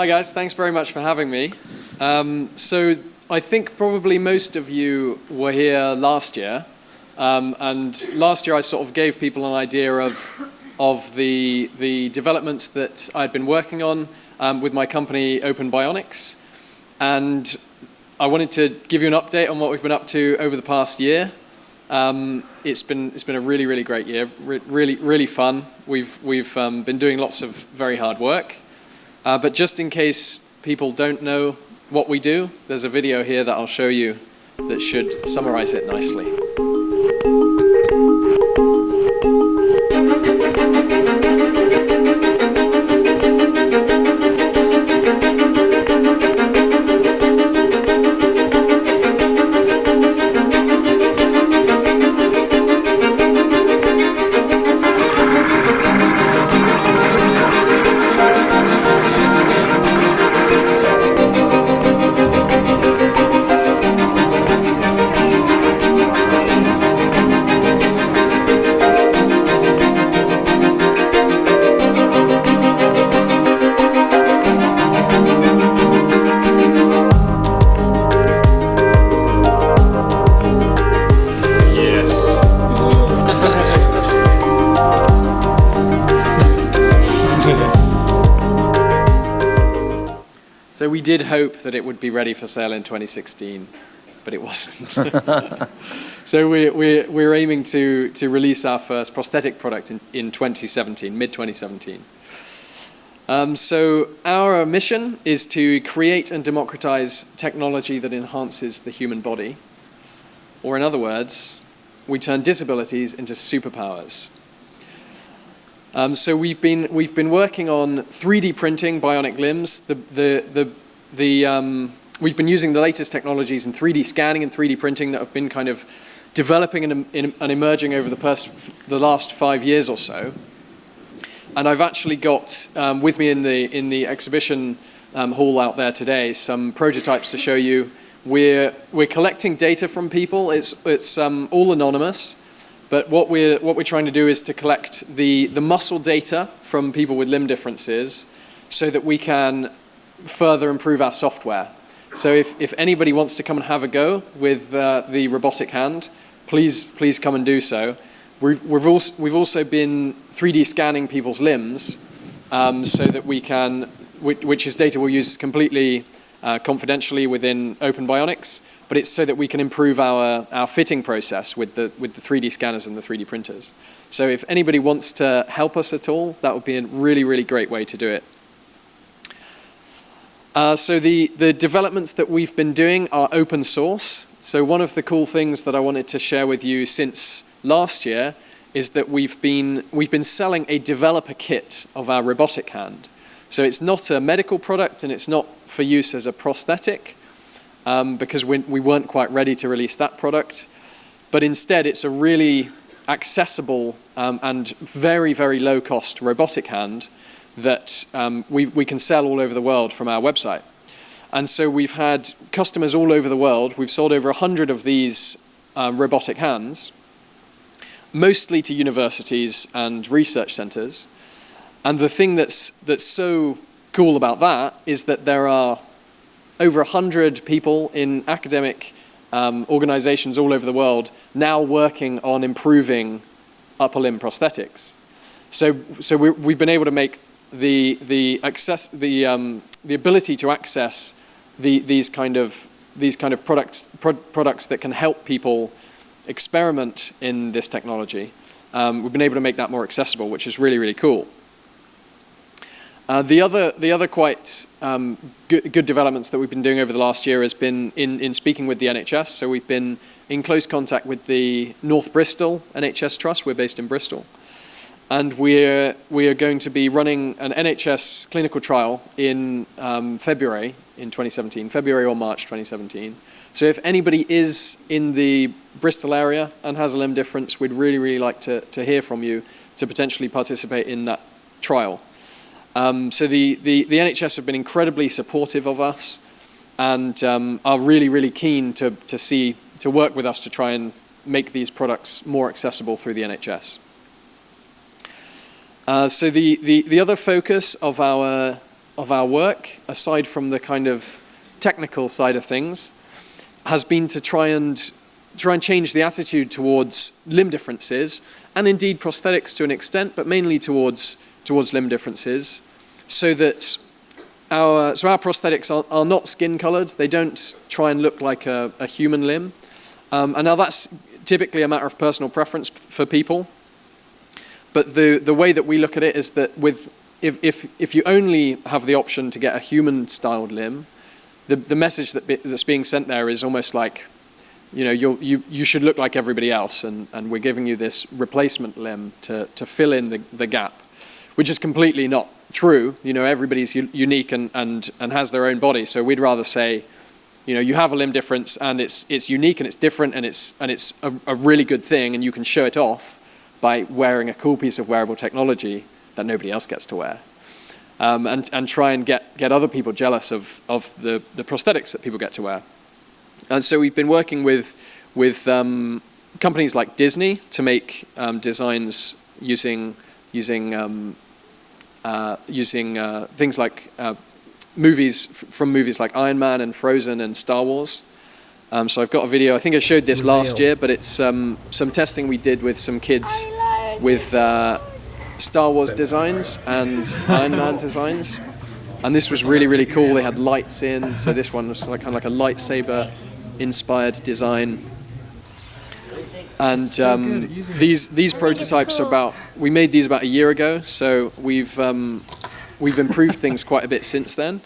Hi guys, thanks very much for having me. So I think probably most of you were here last year, and last year I sort of gave people an idea of the developments that I'd been working on with my company Open Bionics, and I wanted to give you an update on what we've been up to over the past year. It's been a really great year, really fun. We've been doing lots of very hard work. But just in case people don't know what we do, there's a video here that I'll show you that should summarize it nicely. So we did hope that it would be ready for sale in 2016, but it wasn't. So we're aiming to release our first prosthetic product in 2017, mid-2017. So our mission is to create and democratize technology that enhances the human body. Or in other words, we turn disabilities into superpowers. So we've been working on 3D printing bionic limbs. We've been using the latest technologies in 3D scanning and 3D printing that have been kind of developing and emerging over the last 5 years or so. And I've actually got with me in the exhibition hall out there today some prototypes to show you. We're collecting data from people. It's all anonymous. But what we're trying to do is to collect the muscle data from people with limb differences so that we can further improve our software. So if anybody wants to come and have a go with the robotic hand, please come and do so. We've also been 3D scanning people's limbs so that we can, which is data we'll use completely confidentially within Open Bionics. But it's so that we can improve our fitting process with the 3D scanners and the 3D printers. So if anybody wants to help us at all, that would be a really great way to do it. So the developments that we've been doing are open source. So one of the cool things that I wanted to share with you since last year is that we've been selling a developer kit of our robotic hand. So it's not a medical product and it's not for use as a prosthetic. Because we weren't quite ready to release that product. But instead, it's a really accessible and very low-cost robotic hand that we can sell all over the world from our website. And so we've had customers all over the world. We've sold over 100 of these robotic hands, mostly to universities and research centers. And the thing that's so cool about that is that there are over 100 people in academic organizations all over the world now working on improving upper limb prosthetics. So we've been able to make the ability to access these kind of products that can help people experiment in this technology. We've been able to make that more accessible, which is really cool. The other quite good developments that we've been doing over the last year has been in speaking with the NHS. So we've been in close contact with the North Bristol NHS Trust. We're based in Bristol. And we are going to be running an NHS clinical trial in February in 2017, February or March 2017. So if anybody is in the Bristol area and has a limb difference, we'd really like to hear from you to potentially participate in that trial. So the NHS have been incredibly supportive of us and are really keen to work with us to try and make these products more accessible through the NHS. So the other focus of our of our work, aside from the kind of technical side of things, has been to try and change the attitude towards limb differences, and indeed prosthetics to an extent, but mainly towards limb differences, so that our prosthetics are not skin colored. They don't try and look like a human limb. And now that's typically a matter of personal preference for people. But the way that we look at it is that if you only have the option to get a human-styled limb, the message that's being sent there is almost like, you should look like everybody else, and we're giving you this replacement limb to fill in the gap, which is completely not true. Everybody's unique and has their own body. So we'd rather say, you have a limb difference and it's unique and it's different and it's a really good thing, and you can show it off by wearing a cool piece of wearable technology that nobody else gets to wear, and try and get other people jealous of the prosthetics that people get to wear. And so we've been working with companies like Disney to make designs using things like movies like Iron Man and Frozen and Star Wars. So I've got a video. I think I showed this last year, but it's some testing we did with some kids with Star Wars designs and Iron Man designs. And this was really, really cool. They had lights in. So this one was kind of like a lightsaber-inspired design. And these prototypes are we made these about a year ago. So we've improved things quite a bit since then.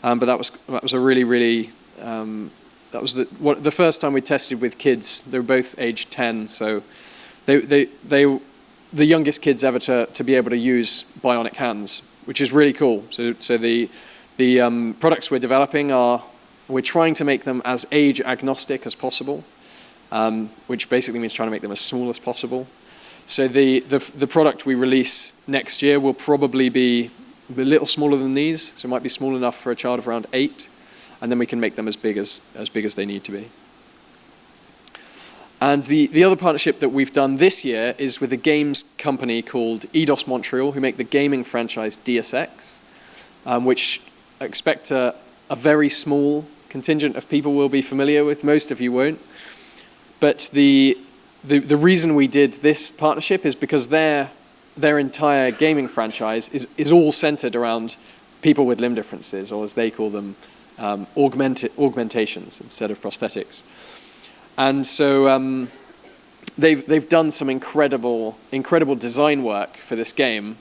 But that was a really, really that was the first time we tested with kids. They were both aged 10, so they the youngest kids ever to be able to use bionic hands, which is really cool. So the products we're developing we're trying to make them as age agnostic as possible, which basically means trying to make them as small as possible. So the product we release next year will probably be a little smaller than these, so it might be small enough for a child of around 8, and then we can make them as big as they need to be. And the other partnership that we've done this year is with a games company called Eidos Montreal, who make the gaming franchise Deus Ex, which I expect a very small contingent of people will be familiar with. Most of you won't. But the reason we did this partnership is because their entire gaming franchise is all centered around people with limb differences, or as they call them, augmentations instead of prosthetics. And so they've done some incredible design work for this game,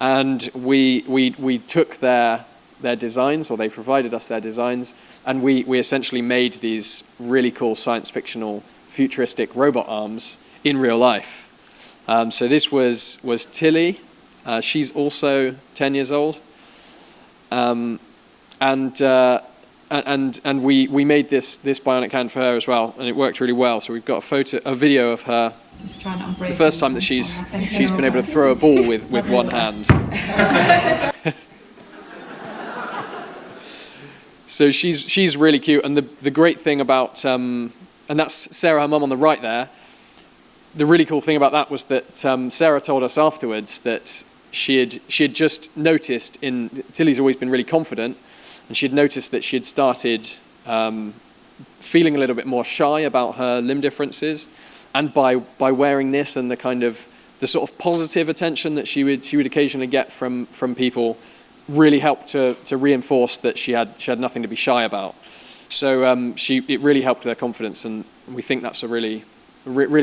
and we took their designs, or they provided us their designs, and we essentially made these really cool science fictional futuristic robot arms in real life. So this was Tilly. She's also 10 years old, and we made this bionic hand for her as well, and it worked really well. So we've got a video of her the first time that she's been able to throw a ball with one hand. So she's really cute, and the great thing about and that's Sarah, her mum on the right there. The really cool thing about that was that Sarah told us afterwards that she had just noticed Tilly's always been really confident, and she had noticed that she had started feeling a little bit more shy about her limb differences, and by wearing this and the sort of positive attention that she would occasionally get from people really helped to reinforce that she had nothing to be shy about. So it really helped her confidence, and we think that's a really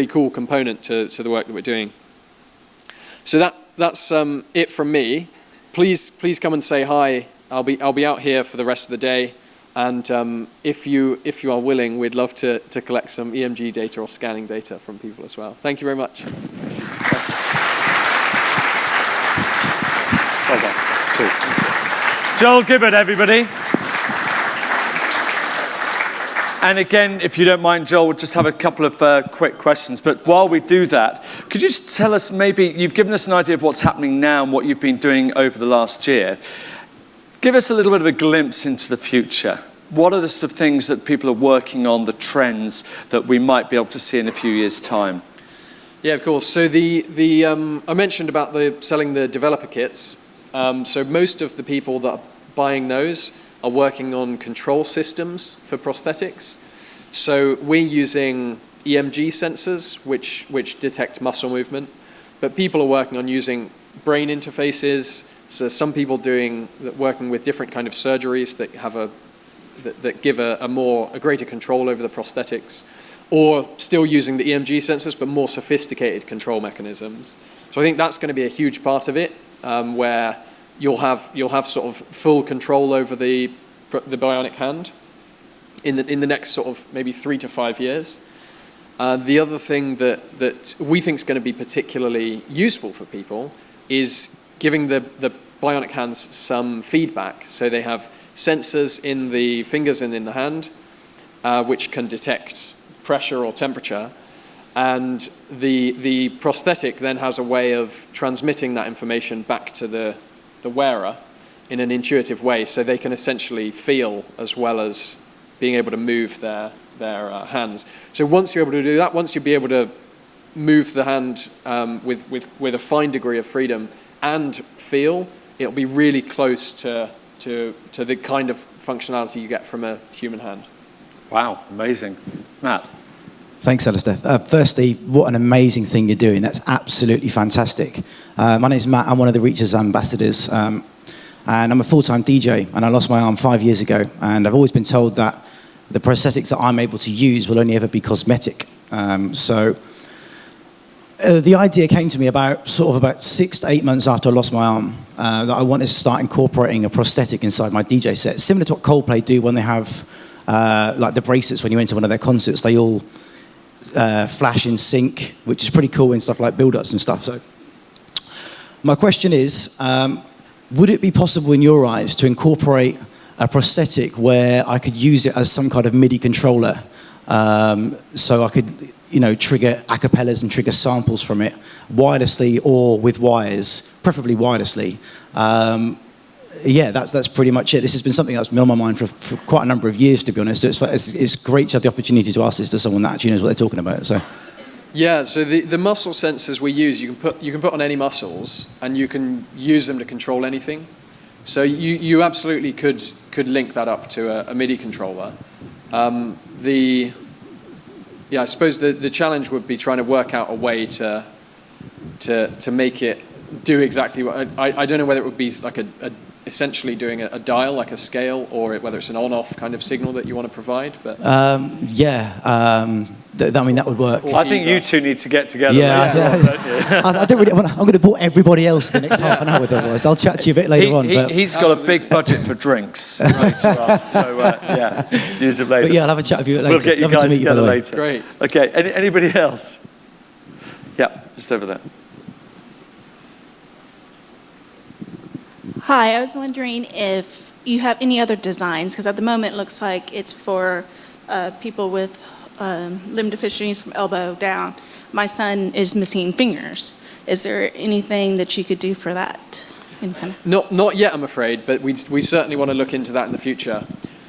cool component to the work that we're doing. So that's it from me. Please come and say hi. I'll be out here for the rest of the day, and if you are willing, we'd love to collect some EMG data or scanning data from people as well. Thank you very much. Well done. Cheers. Joel Gibard, everybody. And again, if you don't mind, Joel, we'll just have a couple of quick questions. But while we do that, could you just tell us, maybe, you've given us an idea of what's happening now and what you've been doing over the last year. Give us a little bit of a glimpse into the future. What are the sort of things that people are working on, the trends that we might be able to see in a few years' time? Yeah, of course. So I mentioned about selling the developer kits. So most of the people that are buying those are working on control systems for prosthetics. So we're using EMG sensors, which detect muscle movement, but people are working on using brain interfaces. So some people working with different kind of surgeries that have that give a greater control over the prosthetics, or still using the EMG sensors but more sophisticated control mechanisms. So I think that's going to be a huge part of it, where you'll have sort of full control over the bionic hand in the next sort of maybe 3 to 5 years. The other thing that we think is going to be particularly useful for people is giving the bionic hands some feedback. So they have sensors in the fingers and in the hand, which can detect pressure or temperature. And the prosthetic then has a way of transmitting that information back to the wearer in an intuitive way, so they can essentially feel as well as being able to move their hands. So once you're able to do that, once you'll be able to move the hand with a fine degree of freedom and feel, it'll be really close to the kind of functionality you get from a human hand. Wow, amazing. Matt? Thanks, Alistair. Firstly, what an amazing thing you're doing. That's absolutely fantastic. My name is Matt. I'm one of the Reachers ambassadors. And I'm a full-time DJ, and I lost my arm 5 years ago. And I've always been told that the prosthetics that I'm able to use will only ever be cosmetic. So the idea came to me about 6 to 8 months after I lost my arm, that I wanted to start incorporating a prosthetic inside my DJ set, similar to what Coldplay do when they have like the bracelets when you enter one of their concerts. They all flash in sync, which is pretty cool in stuff like build-ups and stuff. So my question is, would it be possible in your eyes to incorporate a prosthetic where I could use it as some kind of MIDI controller, so I could, trigger acapellas and trigger samples from it wirelessly or with wires, preferably wirelessly? Yeah, that's pretty much it. This has been something that's been on my mind for quite a number of years, to be honest. So it's great to have the opportunity to ask this to someone that actually knows what they're talking about. So. Yeah, so the muscle sensors we use, you can put on any muscles, and you can use them to control anything. So you absolutely could link that up to a MIDI controller. I suppose the challenge would be trying to work out a way to make it do exactly what I don't know whether it would be like essentially doing a dial, like a scale, or whether it's an on-off kind of signal that you want to provide. But that would work. I think you two need to get together. I don't really want to. I'm going to bore everybody else the next half an hour with us. I'll chat to you a bit later on. He's got a big budget for drinks. Right, so use it later. But I'll have a chat with you later. We'll get you guys together later. Great. Okay. Anybody else? Yeah, just over there. Hi, I was wondering if you have any other designs, because at the moment it looks like it's for people with limb deficiencies from elbow down. My son is missing fingers. Is there anything that you could do for that? Not yet, I'm afraid, but we certainly want to look into that in the future.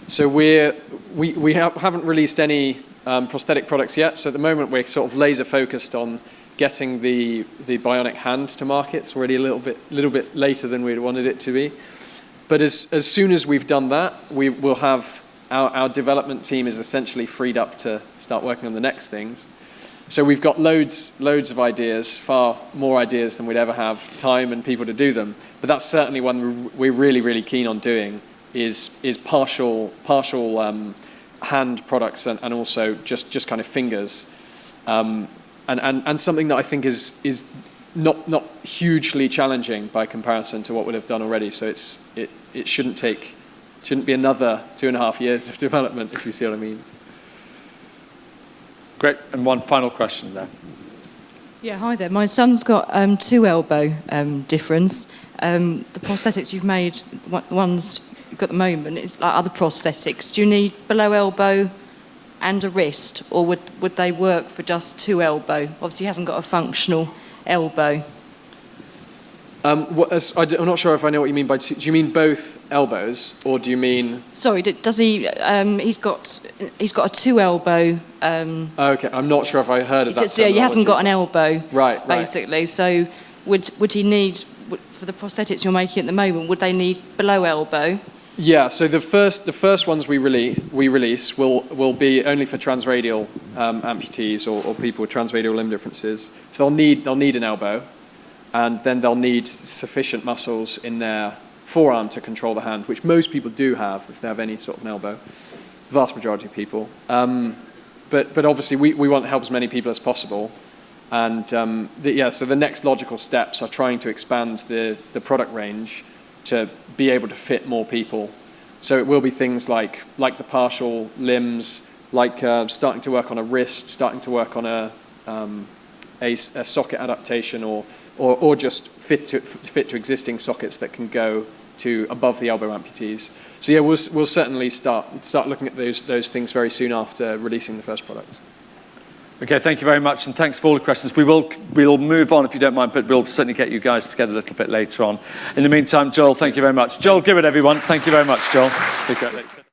So we haven't released any prosthetic products yet. So at the moment we're sort of laser focused on getting the bionic hand to market. It's already a little bit later than we'd wanted it to be. But as soon as we've done that, we will have our development team is essentially freed up to start working on the next things. So we've got loads of ideas, far more ideas than we'd ever have time and people to do them. But that's certainly one we're really keen on doing is partial hand products and also just kind of fingers. And something that I think is not hugely challenging by comparison to what we'd have done already. So it shouldn't be another 2.5 years of development, if you see what I mean. Great, and one final question there. Yeah, hi there. My son's got 2 elbow difference. The prosthetics you've made, the ones you've got at the moment, is like other prosthetics. Do you need below elbow and a wrist, or would they work for just 2 elbow? Obviously, he hasn't got a functional elbow. I'm not sure if I know what you mean by two. Do you mean both elbows, or do you mean? Sorry, does he? He's got a 2 elbow. Okay, I'm not sure if I heard of that. He hasn't got an elbow. Right. Basically, so would he need for the prosthetics you're making at the moment, would they need below elbow? Yeah, so the first ones we release will be only for transradial amputees or people with transradial limb differences. So they'll need an elbow, and then they'll need sufficient muscles in their forearm to control the hand, which most people do have if they have any sort of an elbow. Vast majority of people. But obviously we want to help as many people as possible. And so the next logical steps are trying to expand the product range to be able to fit more people. So it will be things like the partial limbs, like starting to work on a wrist, starting to work on a socket adaptation, or just fit to existing sockets that can go to above the elbow amputees. So yeah, we'll certainly start looking at those things very soon after releasing the first product. Okay, thank you very much, and thanks for all the questions. We'll move on if you don't mind, but we'll certainly get you guys together a little bit later on. In the meantime, Joel, thank you very much. Joel Gibard, everyone. Thank you very much, Joel. Speak out later.